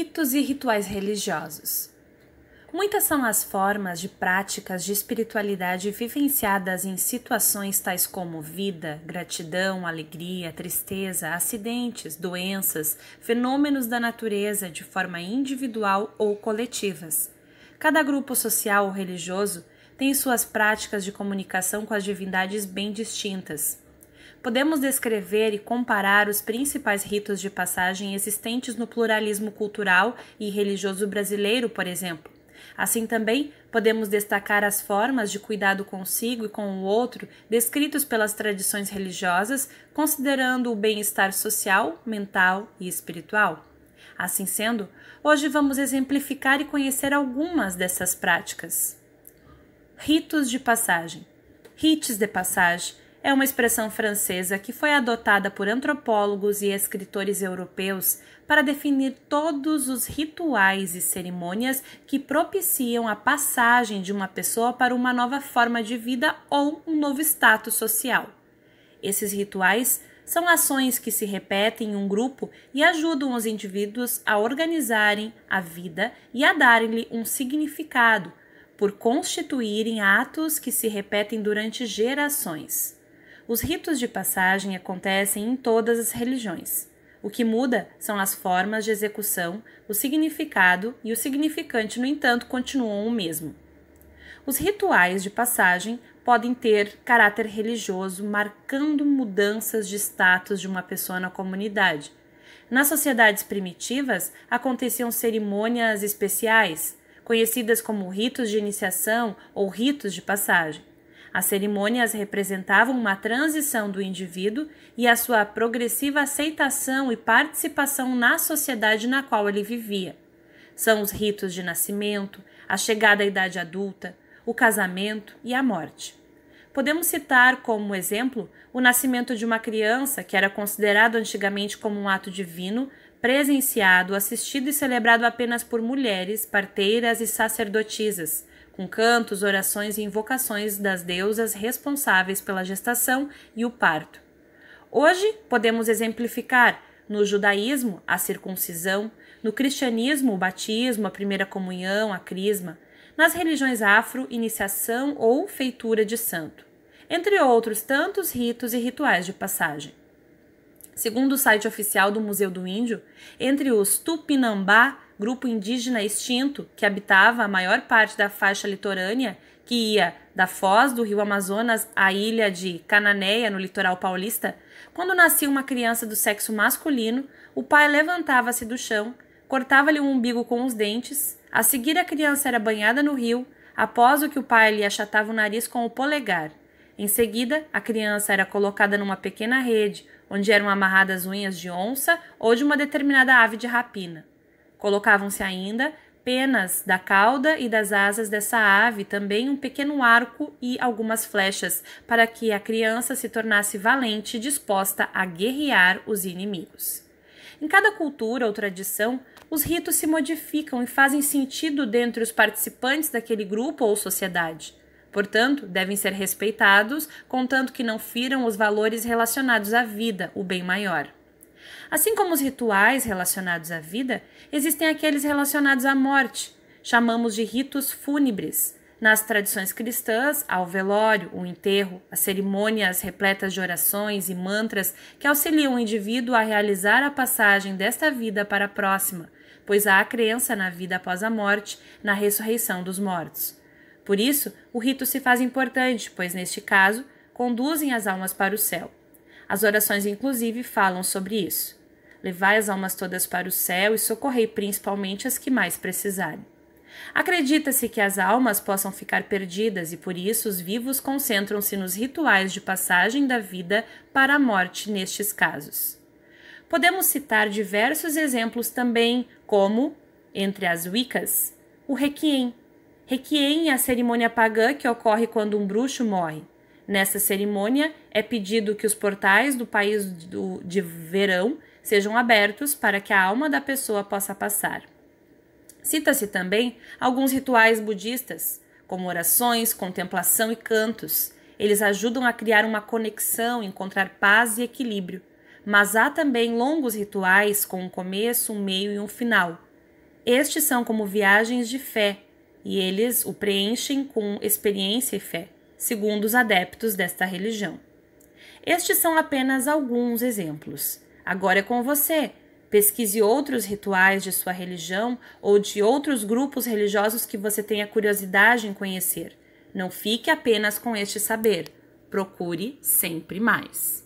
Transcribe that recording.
Ritos e rituais religiosos. Muitas são as formas de práticas de espiritualidade vivenciadas em situações tais como vida, gratidão, alegria, tristeza, acidentes, doenças, fenômenos da natureza de forma individual ou coletivas. Cada grupo social ou religioso tem suas práticas de comunicação com as divindades bem distintas. Podemos descrever e comparar os principais ritos de passagem existentes no pluralismo cultural e religioso brasileiro, por exemplo. Assim também, podemos destacar as formas de cuidado consigo e com o outro descritos pelas tradições religiosas, considerando o bem-estar social, mental e espiritual. Assim sendo, hoje vamos exemplificar e conhecer algumas dessas práticas. Ritos de passagem. Rites de passage é uma expressão francesa que foi adotada por antropólogos e escritores europeus para definir todos os rituais e cerimônias que propiciam a passagem de uma pessoa para uma nova forma de vida ou um novo status social. Esses rituais são ações que se repetem em um grupo e ajudam os indivíduos a organizarem a vida e a darem-lhe um significado, por constituírem atos que se repetem durante gerações. Os ritos de passagem acontecem em todas as religiões. O que muda são as formas de execução, o significado e o significante, no entanto, continuam o mesmo. Os rituais de passagem podem ter caráter religioso, marcando mudanças de status de uma pessoa na comunidade. Nas sociedades primitivas, aconteciam cerimônias especiais, conhecidas como ritos de iniciação ou ritos de passagem. As cerimônias representavam uma transição do indivíduo e a sua progressiva aceitação e participação na sociedade na qual ele vivia. São os ritos de nascimento, a chegada à idade adulta, o casamento e a morte. Podemos citar como exemplo o nascimento de uma criança, que era considerado antigamente como um ato divino, presenciado, assistido e celebrado apenas por mulheres, parteiras e sacerdotisas, com cantos, orações e invocações das deusas responsáveis pela gestação e o parto. Hoje, podemos exemplificar no judaísmo a circuncisão, no cristianismo o batismo, a primeira comunhão, a crisma, nas religiões afro, iniciação ou feitura de santo, entre outros tantos ritos e rituais de passagem. Segundo o site oficial do Museu do Índio, entre os Tupinambá, grupo indígena extinto que habitava a maior parte da faixa litorânea, que ia da foz do rio Amazonas à ilha de Cananéia, no litoral paulista, quando nascia uma criança do sexo masculino, o pai levantava-se do chão, cortava-lhe o umbigo com os dentes, a seguir a criança era banhada no rio, após o que o pai lhe achatava o nariz com o polegar. Em seguida, a criança era colocada numa pequena rede, onde eram amarradas unhas de onça ou de uma determinada ave de rapina. Colocavam-se ainda penas da cauda e das asas dessa ave, também um pequeno arco e algumas flechas, para que a criança se tornasse valente e disposta a guerrear os inimigos. Em cada cultura ou tradição, os ritos se modificam e fazem sentido dentre os participantes daquele grupo ou sociedade. Portanto, devem ser respeitados, contanto que não firam os valores relacionados à vida, o bem maior. Assim como os rituais relacionados à vida, existem aqueles relacionados à morte. Chamamos de ritos fúnebres. Nas tradições cristãs, há o velório, o enterro, as cerimônias repletas de orações e mantras que auxiliam o indivíduo a realizar a passagem desta vida para a próxima, pois há a crença na vida após a morte, na ressurreição dos mortos. Por isso, o rito se faz importante, pois, neste caso, conduzem as almas para o céu. As orações, inclusive, falam sobre isso. Levai as almas todas para o céu e socorrei principalmente as que mais precisarem. Acredita-se que as almas possam ficar perdidas e, por isso, os vivos concentram-se nos rituais de passagem da vida para a morte nestes casos. Podemos citar diversos exemplos também, como, entre as Wiccas, o Requiem. Requiem é a cerimônia pagã que ocorre quando um bruxo morre. Nessa cerimônia, é pedido que os portais do país de verão sejam abertos para que a alma da pessoa possa passar. Cita-se também alguns rituais budistas, como orações, contemplação e cantos. Eles ajudam a criar uma conexão, encontrar paz e equilíbrio. Mas há também longos rituais com um começo, um meio e um final. Estes são como viagens de fé, e eles o preenchem com experiência e fé, segundo os adeptos desta religião. Estes são apenas alguns exemplos. Agora é com você. Pesquise outros rituais de sua religião ou de outros grupos religiosos que você tenha curiosidade em conhecer. Não fique apenas com este saber. Procure sempre mais.